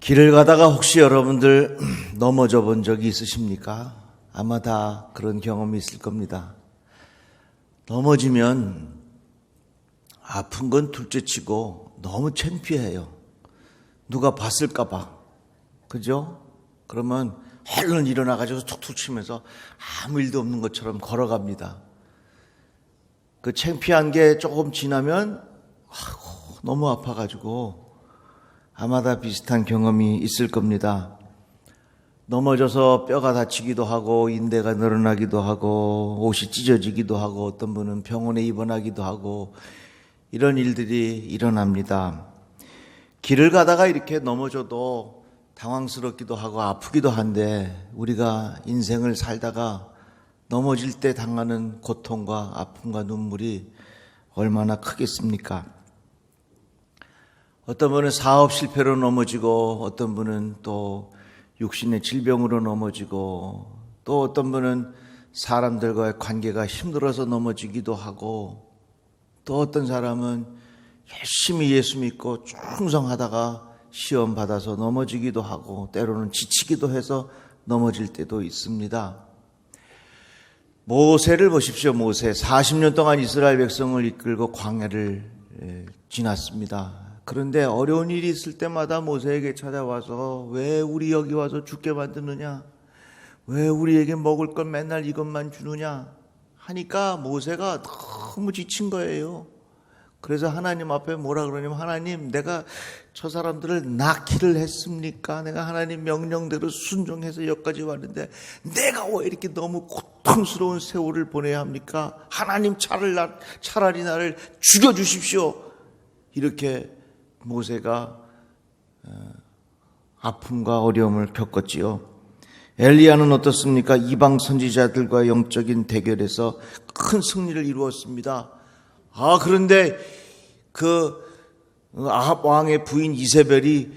길을 가다가 혹시 여러분들 넘어져 본 적이 있으십니까? 아마 다 그런 경험이 있을 겁니다. 넘어지면 아픈 건 둘째치고 너무 창피해요. 누가 봤을까 봐. 그죠? 그러면 얼른 일어나가지고 툭툭 치면서 아무 일도 없는 것처럼 걸어갑니다. 그 창피한 게 조금 지나면 너무 아파가지고 아마 다 비슷한 경험이 있을 겁니다. 넘어져서 뼈가 다치기도 하고 인대가 늘어나기도 하고 옷이 찢어지기도 하고 어떤 분은 병원에 입원하기도 하고 이런 일들이 일어납니다. 길을 가다가 이렇게 넘어져도 당황스럽기도 하고 아프기도 한데 우리가 인생을 살다가 넘어질 때 당하는 고통과 아픔과 눈물이 얼마나 크겠습니까? 어떤 분은 사업 실패로 넘어지고 어떤 분은 또 육신의 질병으로 넘어지고 또 어떤 분은 사람들과의 관계가 힘들어서 넘어지기도 하고 또 어떤 사람은 열심히 예수 믿고 충성하다가 시험 받아서 넘어지기도 하고 때로는 지치기도 해서 넘어질 때도 있습니다. 모세를 보십시오. 모세 40년 동안 이스라엘 백성을 이끌고 광야를 지났습니다. 그런데 어려운 일이 있을 때마다 모세에게 찾아와서 왜 우리 여기 와서 죽게 만드느냐? 왜 우리에게 먹을 건 맨날 이것만 주느냐? 하니까 모세가 너무 지친 거예요. 그래서 하나님 앞에 뭐라 그러냐면 하나님 내가 저 사람들을 낳기를 했습니까? 내가 하나님 명령대로 순종해서 여기까지 왔는데 내가 왜 이렇게 너무 고통스러운 세월을 보내야 합니까? 하나님 차라리 나를 죽여주십시오. 이렇게 모세가 아픔과 어려움을 겪었지요. 엘리야는 어떻습니까? 이방 선지자들과 영적인 대결에서 큰 승리를 이루었습니다. 그런데 그 아합 왕의 부인 이세벨이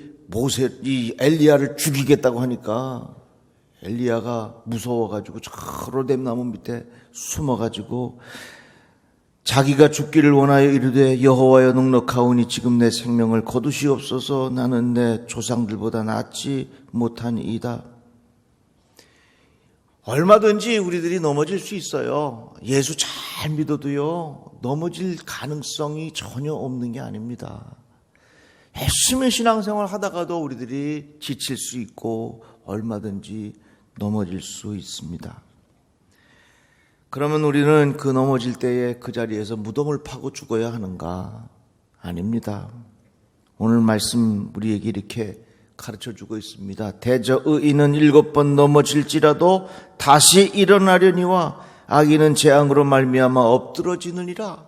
이 엘리야를 죽이겠다고 하니까 엘리야가 무서워가지고 저 로뎀 나무 밑에 숨어가지고 자기가 죽기를 원하여 이르되 여호와여 넉넉하오니 지금 내 생명을 거두시옵소서. 나는 내 조상들보다 낫지 못하니이다. 얼마든지 우리들이 넘어질 수 있어요. 예수 잘 믿어도요 넘어질 가능성이 전혀 없는 게 아닙니다. 열심히 신앙생활 하다가도 우리들이 지칠 수 있고 얼마든지 넘어질 수 있습니다. 그러면 우리는 그 넘어질 때에 그 자리에서 무덤을 파고 죽어야 하는가? 아닙니다. 오늘 말씀 우리에게 이렇게 가르쳐주고 있습니다. 대저 의인은 7번 넘어질지라도 다시 일어나려니와 악인은 재앙으로 말미암아 엎드러지느니라.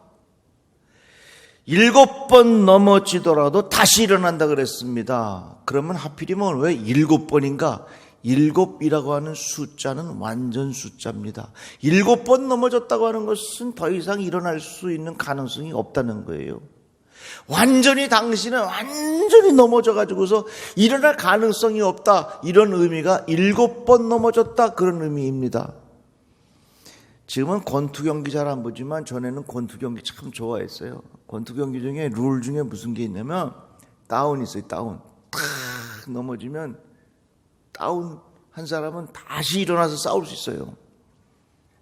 7번 넘어지더라도 다시 일어난다 그랬습니다. 그러면 하필이면 왜 7번인가? 7이라고 하는 숫자는 완전 숫자입니다. 7번 넘어졌다고 하는 것은 더 이상 일어날 수 있는 가능성이 없다는 거예요. 완전히 당신은 완전히 넘어져가지고서 일어날 가능성이 없다. 이런 의미가 7번 넘어졌다. 그런 의미입니다. 지금은 권투 경기 잘 안 보지만 전에는 권투 경기 참 좋아했어요. 권투 경기 중에 룰 중에 무슨 게 있냐면 다운이 있어요. 다운. 탁 넘어지면 다운 한 사람은 다시 일어나서 싸울 수 있어요.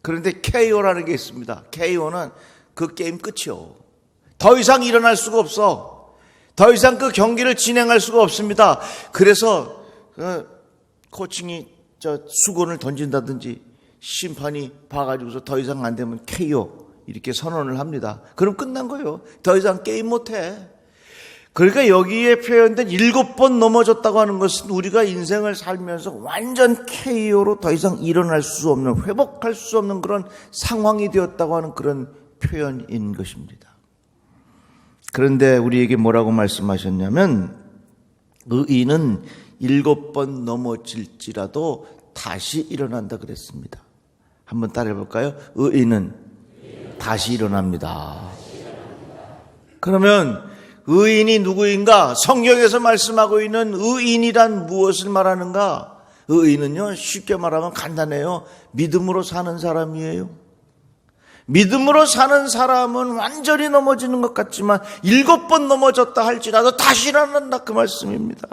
그런데 KO라는 게 있습니다. KO는 그 게임 끝이요. 더 이상 일어날 수가 없어. 더 이상 그 경기를 진행할 수가 없습니다. 그래서 코칭이 수건을 던진다든지 심판이 봐가지고서 더 이상 안 되면 KO 이렇게 선언을 합니다. 그럼 끝난 거예요. 더 이상 게임 못해. 그러니까 여기에 표현된 7번 넘어졌다고 하는 것은 우리가 인생을 살면서 완전 KO로 더 이상 일어날 수 없는, 회복할 수 없는 그런 상황이 되었다고 하는 그런 표현인 것입니다. 그런데 우리에게 뭐라고 말씀하셨냐면 의인은 7번 넘어질지라도 다시 일어난다 그랬습니다. 한번 따라해 볼까요? 의인은 다시 일어납니다. 그러면 의인이 누구인가? 성경에서 말씀하고 있는 의인이란 무엇을 말하는가? 의인은요, 쉽게 말하면 간단해요. 믿음으로 사는 사람이에요. 믿음으로 사는 사람은 완전히 넘어지는 것 같지만 7번 넘어졌다 할지라도 다시 일어난다 그 말씀입니다.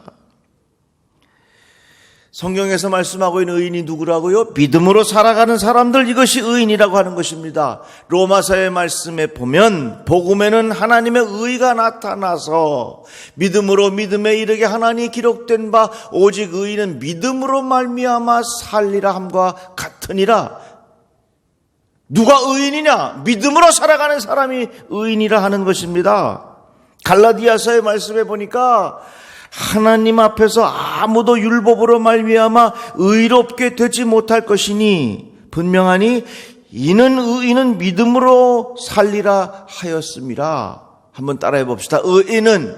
성경에서 말씀하고 있는 의인이 누구라고요? 믿음으로 살아가는 사람들, 이것이 의인이라고 하는 것입니다. 로마서의 말씀에 보면 복음에는 하나님의 의가 나타나서 믿음으로 믿음에 이르게 하나니 기록된 바 오직 의인은 믿음으로 말미암아 살리라 함과 같으니라. 누가 의인이냐? 믿음으로 살아가는 사람이 의인이라 하는 것입니다. 갈라디아서의 말씀에 보니까 하나님 앞에서 아무도 율법으로 말미암아 의롭게 되지 못할 것이니 분명하니 이는 의인은 믿음으로 살리라 하였음이라. 한번 따라해 봅시다. 의인은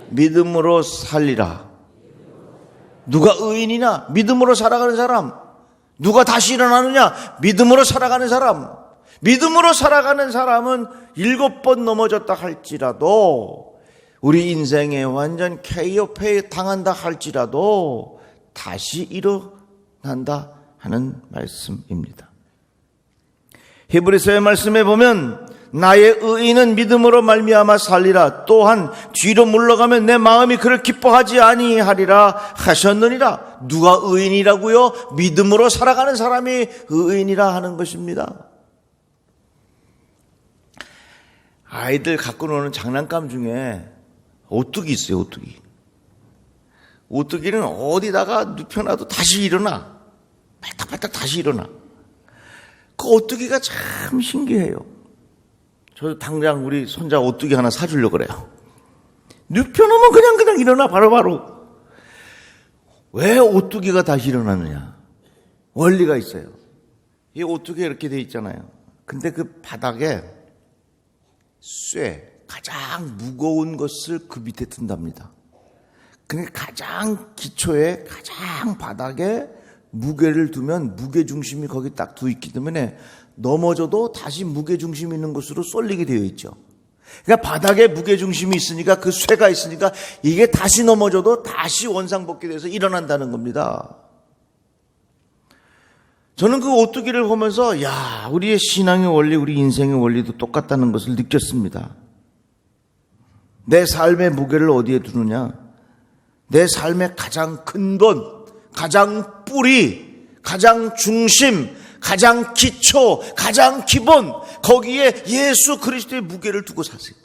믿음으로 살리라. 누가 의인이냐? 믿음으로 살아가는 사람. 누가 다시 일어나느냐? 믿음으로 살아가는 사람. 믿음으로 살아가는 사람은 7번 넘어졌다 할지라도, 우리 인생에 완전 KO 당한다 할지라도 다시 일어난다 하는 말씀입니다. 히브리서의 말씀에 보면 나의 의인은 믿음으로 말미암아 살리라. 또한 뒤로 물러가면 내 마음이 그를 기뻐하지 아니하리라 하셨느니라. 누가 의인이라고요? 믿음으로 살아가는 사람이 의인이라 하는 것입니다. 아이들 갖고 노는 장난감 중에 오뚜기 있어요. 오뚜기. 오뚜기는 어디다가 눕혀놔도 다시 일어나. 발딱발딱 다시 일어나. 그 오뚜기가 참 신기해요. 저 당장 우리 손자 오뚜기 하나 사주려고 그래요. 눕혀놓으면 그냥 일어나 바로바로. 왜 오뚜기가 다시 일어나느냐? 원리가 있어요. 이 오뚜기가 이렇게 돼 있잖아요. 근데 그 바닥에 쇠, 가장 무거운 것을 그 밑에 둔답니다. 그러니까 가장 기초에, 가장 바닥에 무게를 두면 무게중심이 거기 딱 두 있기 때문에 넘어져도 다시 무게중심이 있는 곳으로 쏠리게 되어 있죠. 그러니까 바닥에 무게중심이 있으니까, 그 쇠가 있으니까 이게 다시 넘어져도 다시 원상복귀 돼서 일어난다는 겁니다. 저는 그 오뚜기를 보면서 우리의 신앙의 원리, 우리 인생의 원리도 똑같다는 것을 느꼈습니다. 내 삶의 무게를 어디에 두느냐? 내 삶의 가장 근본, 가장 뿌리, 가장 중심, 가장 기초, 가장 기본, 거기에 예수 그리스도의 무게를 두고 사세요.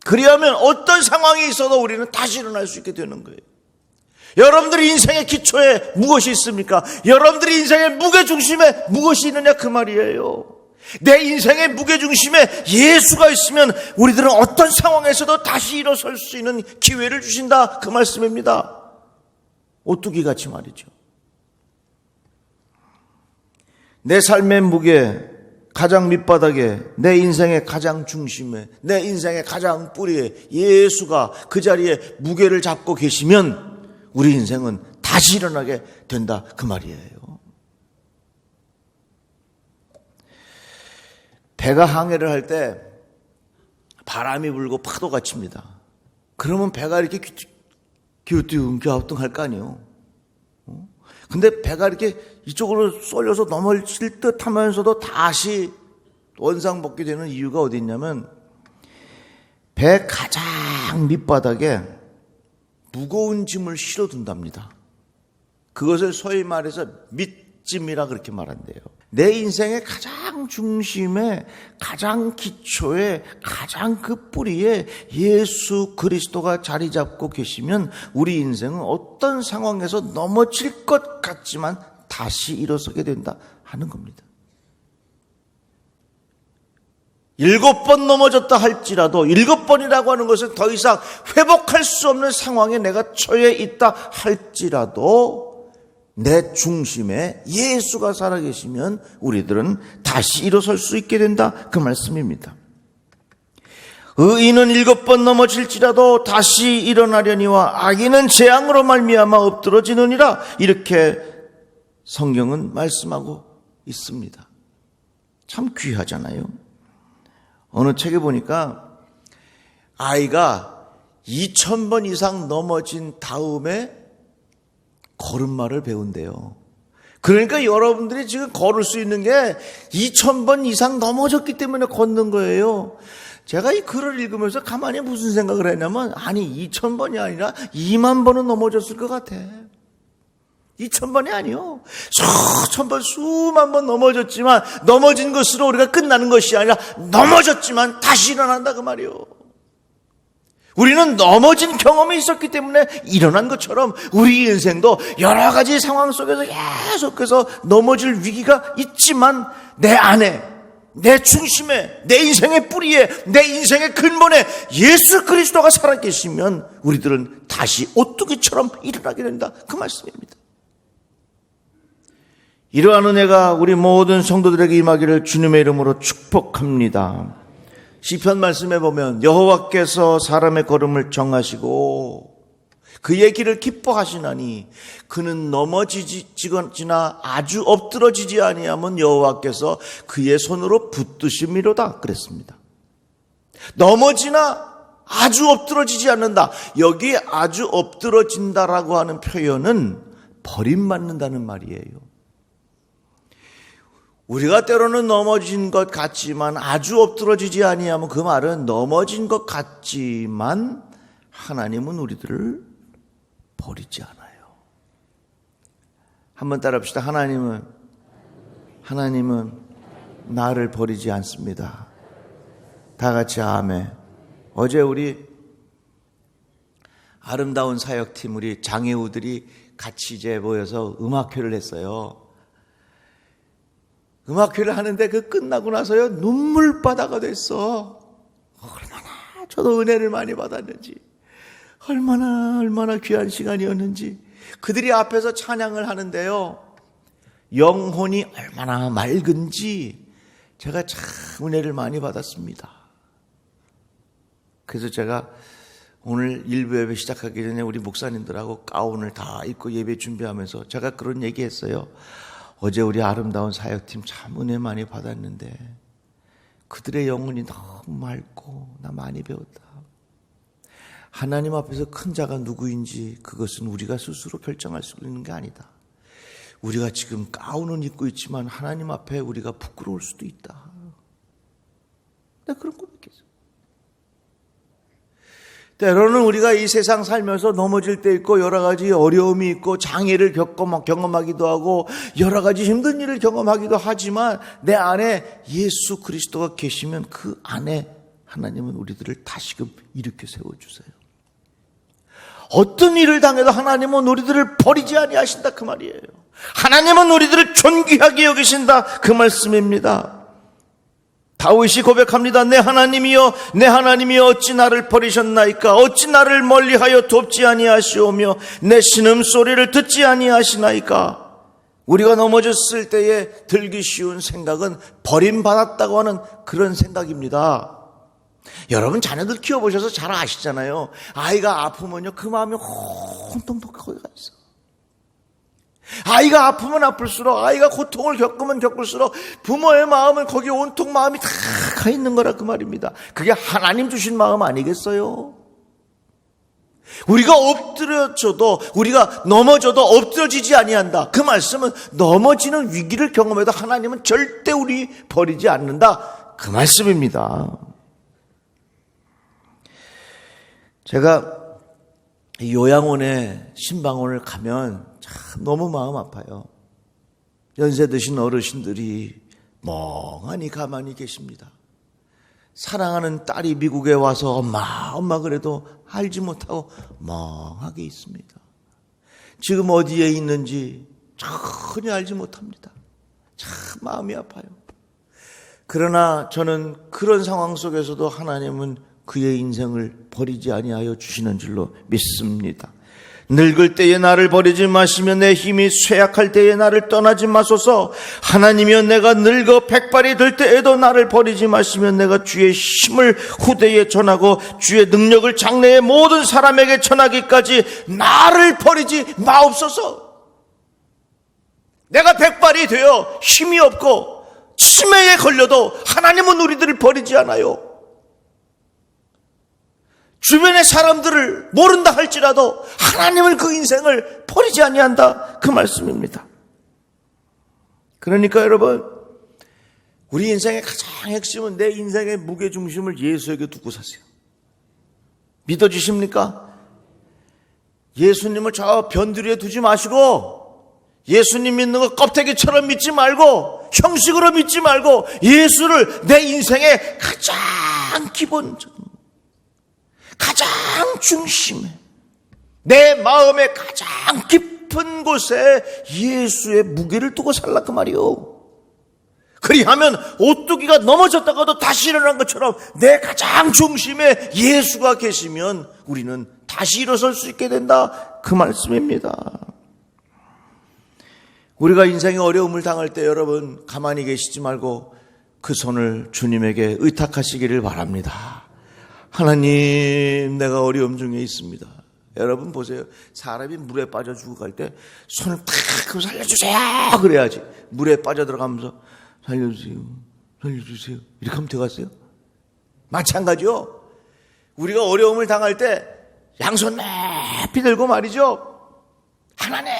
그리하면 어떤 상황이 있어도 우리는 다시 일어날 수 있게 되는 거예요. 여러분들이 인생의 기초에 무엇이 있습니까? 여러분들이 인생의 무게중심에 무엇이 있느냐 그 말이에요. 내 인생의 무게중심에 예수가 있으면 우리들은 어떤 상황에서도 다시 일어설 수 있는 기회를 주신다 그 말씀입니다. 오뚜기같이 말이죠. 내 삶의 무게, 가장 밑바닥에, 내 인생의 가장 중심에, 내 인생의 가장 뿌리에 예수가 그 자리에 무게를 잡고 계시면 우리 인생은 다시 일어나게 된다 그 말이에요. 배가 항해를 할 때 바람이 불고 파도가 칩니다. 그러면 배가 이렇게 기우뚱기우뚱 할 거 아니에요. 근데 배가 이렇게 이쪽으로 쏠려서 넘어질 듯 하면서도 다시 원상복귀 되는 이유가 어디 있냐면, 배 가장 밑바닥에 무거운 짐을 실어둔답니다. 그것을 소위 말해서 밑짐이라 그렇게 말한대요. 내 인생의 가장 중심에, 가장 기초에, 가장 그 뿌리에 예수 그리스도가 자리 잡고 계시면 우리 인생은 어떤 상황에서 넘어질 것 같지만 다시 일어서게 된다 하는 겁니다. 7번 넘어졌다 할지라도 7번이라고 하는 것은 더 이상 회복할 수 없는 상황에 내가 처해 있다 할지라도 내 중심에 예수가 살아계시면 우리들은 다시 일어설 수 있게 된다 그 말씀입니다. 의인은 7번 넘어질지라도 다시 일어나려니와 악인은 재앙으로 말미암아 엎드러지느니라, 이렇게 성경은 말씀하고 있습니다. 참 귀하잖아요. 어느 책에 보니까 아이가 2000번 이상 넘어진 다음에 걸음마를 배운대요. 그러니까 여러분들이 지금 걸을 수 있는 게 2000번 이상 넘어졌기 때문에 걷는 거예요. 제가 이 글을 읽으면서 가만히 무슨 생각을 했냐면, 아니 2000번이 아니라 2만 번은 넘어졌을 것 같아. 2000번이 아니요. 수천 번, 수만 번 넘어졌지만 넘어진 것으로 우리가 끝나는 것이 아니라 넘어졌지만 다시 일어난다 그 말이요. 우리는 넘어진 경험이 있었기 때문에 일어난 것처럼 우리 인생도 여러 가지 상황 속에서 계속해서 넘어질 위기가 있지만 내 안에, 내 중심에, 내 인생의 뿌리에, 내 인생의 근본에 예수 그리스도가 살아계시면 우리들은 다시 오뚜기처럼 일어나게 된다 그 말씀입니다. 이러한 은혜가 우리 모든 성도들에게 임하기를 주님의 이름으로 축복합니다. 시편 말씀에 보면 여호와께서 사람의 걸음을 정하시고 그의 길을 기뻐하시나니 그는 넘어지지나 아주 엎드러지지 아니하면 여호와께서 그의 손으로 붙드심이로다 그랬습니다. 넘어지나 아주 엎드러지지 않는다. 여기 아주 엎드러진다라고 하는 표현은 버림받는다는 말이에요. 우리가 때로는 넘어진 것 같지만 아주 엎드러지지 아니하면 그 말은 넘어진 것 같지만 하나님은 우리들을 버리지 않아요. 한번 따라합시다. 하나님은 나를 버리지 않습니다. 다 같이 아멘. 어제 우리 아름다운 사역팀 우리 장애우들이 같이 이제 모여서 음악회를 했어요. 음악회를 하는데 그 끝나고 나서요 눈물바다가 됐어. 얼마나 저도 은혜를 많이 받았는지, 얼마나 귀한 시간이었는지. 그들이 앞에서 찬양을 하는데요 영혼이 얼마나 맑은지 제가 참 은혜를 많이 받았습니다. 그래서 제가 오늘 일부 예배 시작하기 전에 우리 목사님들하고 가운을 다 입고 예배 준비하면서 제가 그런 얘기했어요. 어제 우리 아름다운 사역팀 참 은혜 많이 받았는데 그들의 영혼이 너무 맑고 나 많이 배웠다. 하나님 앞에서 큰 자가 누구인지 그것은 우리가 스스로 결정할 수 있는 게 아니다. 우리가 지금 가운은 입고 있지만 하나님 앞에 우리가 부끄러울 수도 있다. 내가 그런 거 느꼈어. 때로는 우리가 이 세상 살면서 넘어질 때 있고 여러 가지 어려움이 있고 장애를 경험하기도 하고 여러 가지 힘든 일을 경험하기도 하지만 내 안에 예수 그리스도가 계시면 그 안에 하나님은 우리들을 다시금 일으켜 세워주세요. 어떤 일을 당해도 하나님은 우리들을 버리지 아니하신다 그 말이에요. 하나님은 우리들을 존귀하게 여기신다 그 말씀입니다. 다윗이 고백합니다. 내 하나님이여 어찌 나를 버리셨나이까. 어찌 나를 멀리하여 돕지 아니하시오며 내 신음소리를 듣지 아니하시나이까. 우리가 넘어졌을 때에 들기 쉬운 생각은 버림받았다고 하는 그런 생각입니다. 여러분 자녀들 키워보셔서 잘 아시잖아요. 아이가 아프면요 그 마음이 혼통통 거기 가 있어. 아이가 아프면 아플수록, 아이가 고통을 겪으면 겪을수록 부모의 마음은 거기에 온통 마음이 다 가 있는 거라 그 말입니다. 그게 하나님 주신 마음 아니겠어요? 우리가 엎드려져도, 우리가 넘어져도 엎드러지지 아니한다. 그 말씀은 넘어지는 위기를 경험해도 하나님은 절대 우리 버리지 않는다 그 말씀입니다. 제가 요양원에 신방원을 가면 참 너무 마음 아파요. 연세 드신 어르신들이 멍하니 가만히 계십니다. 사랑하는 딸이 미국에 와서 엄마 그래도 알지 못하고 멍하게 있습니다. 지금 어디에 있는지 전혀 알지 못합니다. 참 마음이 아파요. 그러나 저는 그런 상황 속에서도 하나님은 그의 인생을 버리지 아니하여 주시는 줄로 믿습니다. 늙을 때에 나를 버리지 마시며 내 힘이 쇠약할 때에 나를 떠나지 마소서. 하나님이여 내가 늙어 백발이 될 때에도 나를 버리지 마시며 내가 주의 힘을 후대에 전하고 주의 능력을 장래의 모든 사람에게 전하기까지 나를 버리지 마옵소서. 내가 백발이 되어 힘이 없고 치매에 걸려도 하나님은 우리들을 버리지 않아요. 주변의 사람들을 모른다 할지라도 하나님은 그 인생을 버리지 아니한다 그 말씀입니다. 그러니까 여러분, 우리 인생의 가장 핵심은 내 인생의 무게중심을 예수에게 두고 사세요. 믿어주십니까? 예수님을 저 변두리에 두지 마시고 예수님 믿는 거 껍데기처럼 믿지 말고 형식으로 믿지 말고 예수를 내 인생의 가장 기본적, 가장 중심에, 내 마음의 가장 깊은 곳에 예수의 무게를 두고 살라 그 말이요. 그리하면 오뚜기가 넘어졌다가도 다시 일어난 것처럼 내 가장 중심에 예수가 계시면 우리는 다시 일어설 수 있게 된다 그 말씀입니다. 우리가 인생의 어려움을 당할 때 여러분 가만히 계시지 말고 그 손을 주님에게 의탁하시기를 바랍니다. 하나님, 내가 어려움 중에 있습니다. 여러분 보세요. 사람이 물에 빠져 죽어갈 때 손을 탁 살려주세요 그래야지. 물에 빠져 들어가면서 살려주세요, 살려주세요 이렇게 하면 되겠어요? 마찬가지요. 우리가 어려움을 당할 때 양손 높이 들고 말이죠. 하나님,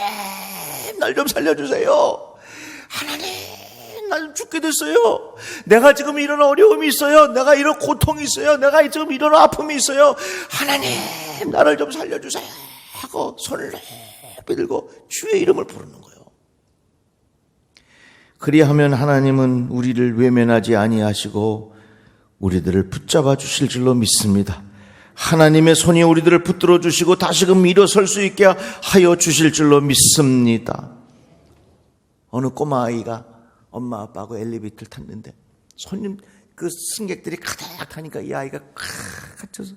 날 좀 살려주세요. 하나님, 나 좀 죽게 됐어요. 내가 지금 이런 어려움이 있어요. 내가 이런 고통이 있어요. 내가 지금 이런 아픔이 있어요. 하나님, 나를 좀 살려주세요 하고 손을 높이 들고 주의 이름을 부르는 거예요. 그리하면 하나님은 우리를 외면하지 아니하시고 우리들을 붙잡아 주실 줄로 믿습니다. 하나님의 손이 우리들을 붙들어 주시고 다시금 일어설 수 있게 하여 주실 줄로 믿습니다. 어느 꼬마아이가 엄마 아빠하고 엘리베이터를 탔는데 손님 그 승객들이 가득 타니까 이 아이가 갇혀서,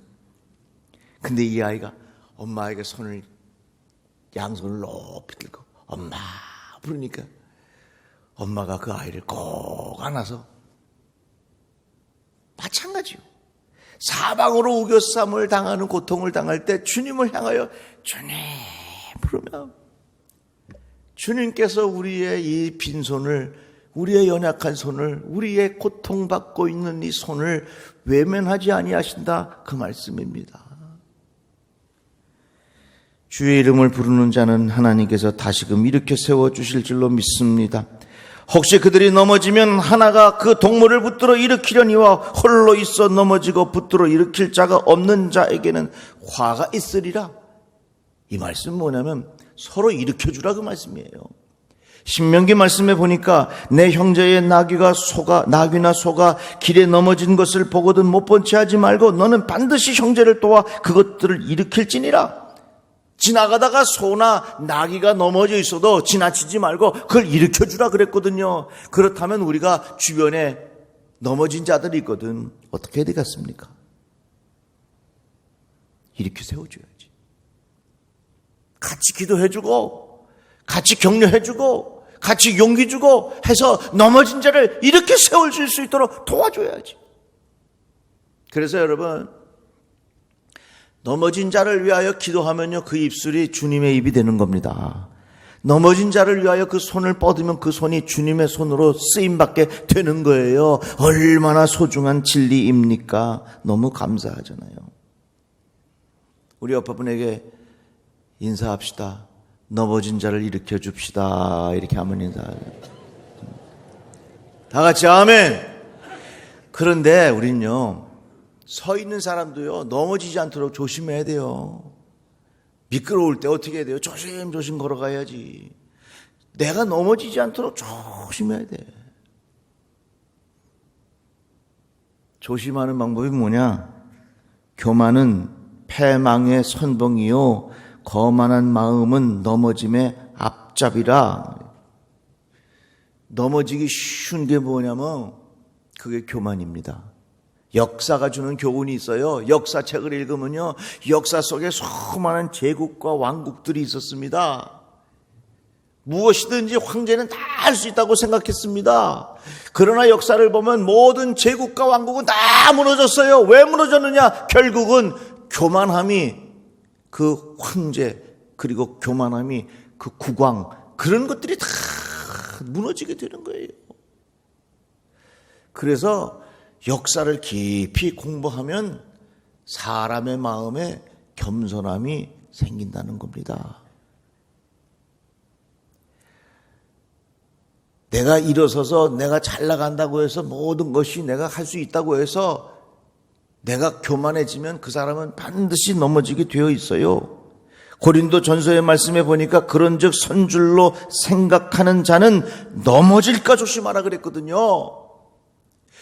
근데 이 아이가 엄마에게 손을 양손을 높이 들고 엄마 부르니까 엄마가 그 아이를 꼭 안아서, 마찬가지요. 사방으로 우겨쌈을 당하는 고통을 당할 때 주님을 향하여 주님 부르면 주님께서 우리의 이 빈손을, 우리의 연약한 손을, 우리의 고통받고 있는 이 손을 외면하지 아니하신다 그 말씀입니다. 주의 이름을 부르는 자는 하나님께서 다시금 일으켜 세워주실 줄로 믿습니다. 혹시 그들이 넘어지면 하나가 그 동물을 붙들어 일으키려니와 홀로 있어 넘어지고 붙들어 일으킬 자가 없는 자에게는 화가 있으리라. 이 말씀은 뭐냐면 서로 일으켜주라 그 말씀이에요. 신명기 말씀에 보니까 내 형제의 나귀나 소가 길에 넘어진 것을 보거든 못 본 채 하지 말고 너는 반드시 형제를 도와 그것들을 일으킬지니라. 지나가다가 소나 나귀가 넘어져 있어도 지나치지 말고 그걸 일으켜주라 그랬거든요. 그렇다면 우리가 주변에 넘어진 자들이 있거든. 어떻게 해야 되겠습니까? 일으켜 세워줘야지. 같이 기도해주고 같이 격려해주고 같이 용기 주고 해서 넘어진 자를 일으켜 세워줄 수 있도록 도와줘야지. 그래서 여러분, 넘어진 자를 위하여 기도하면요, 그 입술이 주님의 입이 되는 겁니다. 넘어진 자를 위하여 그 손을 뻗으면 그 손이 주님의 손으로 쓰임받게 되는 거예요. 얼마나 소중한 진리입니까? 너무 감사하잖아요. 우리 옆분에게 인사합시다. 넘어진 자를 일으켜 줍시다. 이렇게 하면 인사해요. 다 같이 아멘. 그런데 우린요, 서 있는 사람도요, 넘어지지 않도록 조심해야 돼요. 미끄러울 때 어떻게 해야 돼요? 조심조심 걸어가야지. 내가 넘어지지 않도록 조심해야 돼. 조심하는 방법이 뭐냐? 교만은 패망의 선봉이요 거만한 마음은 넘어짐의 앞잡이라. 넘어지기 쉬운 게 뭐냐면 그게 교만입니다. 역사가 주는 교훈이 있어요. 역사책을 읽으면요, 역사 속에 수많은 제국과 왕국들이 있었습니다. 무엇이든지 황제는 다 할 수 있다고 생각했습니다. 그러나 역사를 보면 모든 제국과 왕국은 다 무너졌어요. 왜 무너졌느냐? 결국은 교만함이 그 황제, 그리고 교만함이 그 국왕, 그런 것들이 다 무너지게 되는 거예요. 그래서 역사를 깊이 공부하면 사람의 마음에 겸손함이 생긴다는 겁니다. 내가 일어서서 내가 잘 나간다고 해서 모든 것이 내가 할 수 있다고 해서 내가 교만해지면 그 사람은 반드시 넘어지게 되어 있어요. 고린도 전서의 말씀에 보니까 그런즉 선줄로 생각하는 자는 넘어질까 조심하라 그랬거든요.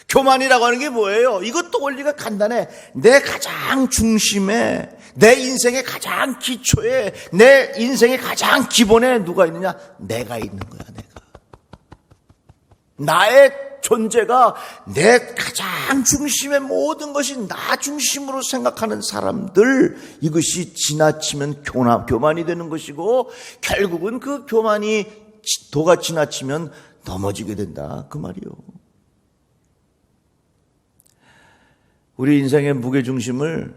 교만이라고 하는 게 뭐예요? 이것도 원리가 간단해. 내 가장 중심에, 내 인생의 가장 기초에, 내 인생의 가장 기본에 누가 있느냐? 내가 있는 거야, 내가. 나의 존재가 내 가장 중심의 모든 것이 나 중심으로 생각하는 사람들, 이것이 지나치면 교만이 되는 것이고, 결국은 그 교만이 도가 지나치면 넘어지게 된다, 그 말이요. 우리 인생의 무게중심을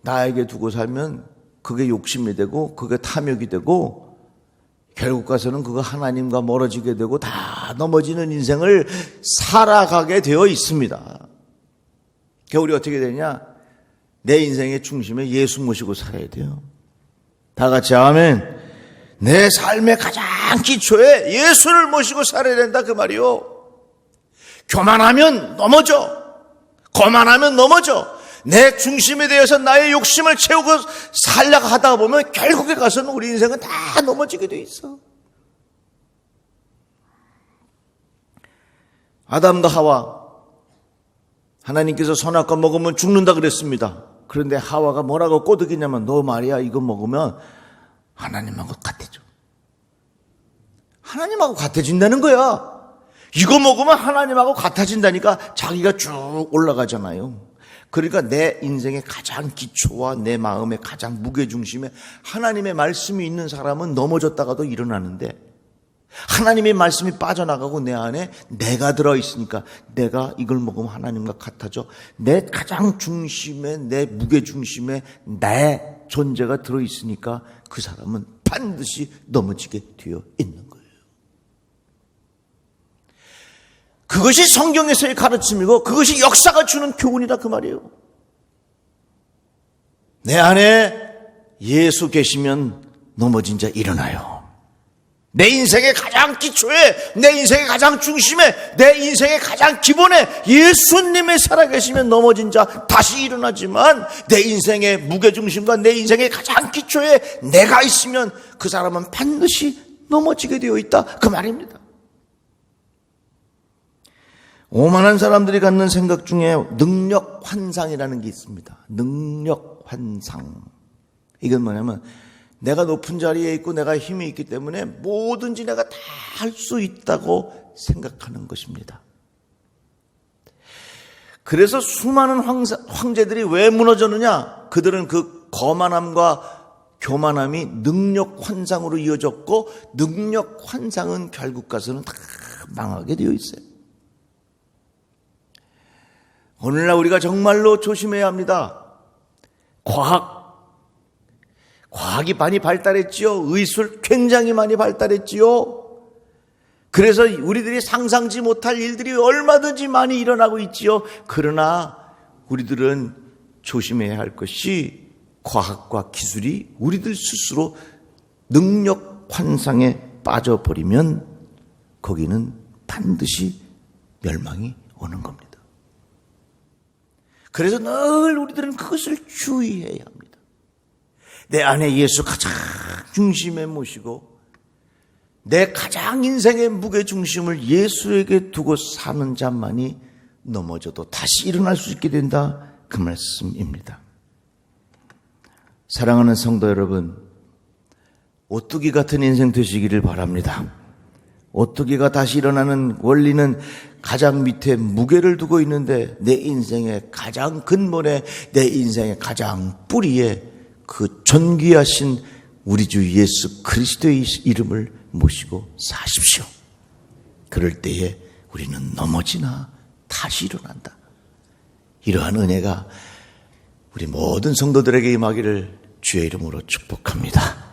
나에게 두고 살면 그게 욕심이 되고 그게 탐욕이 되고 결국 가서는 그거 하나님과 멀어지게 되고 다 넘어지는 인생을 살아가게 되어 있습니다. 그러니까 우리 어떻게 되냐? 내 인생의 중심에 예수 모시고 살아야 돼요. 다 같이 아멘. 내 삶의 가장 기초에 예수를 모시고 살아야 된다 그 말이요. 교만하면 넘어져. 거만하면 넘어져. 내 중심에 대해서 나의 욕심을 채우고 살려고 하다 보면 결국에 가서는 우리 인생은 다 넘어지게 돼 있어. 아담과 하와, 하나님께서 선악과 먹으면 죽는다 그랬습니다. 그런데 하와가 뭐라고 꼬드기냐면 너 말이야 이거 먹으면 하나님하고 같아져. 하나님하고 같아진다는 거야. 이거 먹으면 하나님하고 같아진다니까 자기가 쭉 올라가잖아요. 그러니까 내 인생의 가장 기초와 내 마음의 가장 무게중심에 하나님의 말씀이 있는 사람은 넘어졌다가도 일어나는데 하나님의 말씀이 빠져나가고 내 안에 내가 들어있으니까 내가 이걸 먹으면 하나님과 같아져. 내 가장 중심에 내 무게중심에 내 존재가 들어있으니까 그 사람은 반드시 넘어지게 되어 있는 거예요. 그것이 성경에서의 가르침이고 그것이 역사가 주는 교훈이다 그 말이에요. 내 안에 예수 계시면 넘어진 자 일어나요. 내 인생의 가장 기초에, 내 인생의 가장 중심에, 내 인생의 가장 기본에 예수님이 살아계시면 넘어진 자 다시 일어나지만 내 인생의 무게중심과 내 인생의 가장 기초에 내가 있으면 그 사람은 반드시 넘어지게 되어 있다 그 말입니다. 오만한 사람들이 갖는 생각 중에 능력 환상이라는 게 있습니다. 능력 환상. 이건 뭐냐면 내가 높은 자리에 있고 내가 힘이 있기 때문에 뭐든지 내가 다 할 수 있다고 생각하는 것입니다. 그래서 수많은 황제들이 왜 무너졌느냐? 그들은 그 거만함과 교만함이 능력 환상으로 이어졌고 능력 환상은 결국 가서는 다 망하게 되어 있어요. 오늘날 우리가 정말로 조심해야 합니다. 과학이 많이 발달했지요. 의술 굉장히 많이 발달했지요. 그래서 우리들이 상상지 못할 일들이 얼마든지 많이 일어나고 있지요. 그러나 우리들은 조심해야 할 것이 과학과 기술이 우리들 스스로 능력 환상에 빠져버리면 거기는 반드시 멸망이 오는 겁니다. 그래서 늘 우리들은 그것을 주의해야 합니다. 내 안에 예수 가장 중심에 모시고 내 가장 인생의 무게중심을 예수에게 두고 사는 자만이 넘어져도 다시 일어날 수 있게 된다 그 말씀입니다. 사랑하는 성도 여러분, 오뚜기 같은 인생 되시기를 바랍니다. 오뚜기가 다시 일어나는 원리는 가장 밑에 무게를 두고 있는데 내 인생의 가장 근본에 내 인생의 가장 뿌리에 그 존귀하신 우리 주 예수 그리스도의 이름을 모시고 사십시오. 그럴 때에 우리는 넘어지나 다시 일어난다. 이러한 은혜가 우리 모든 성도들에게 임하기를 주의 이름으로 축복합니다.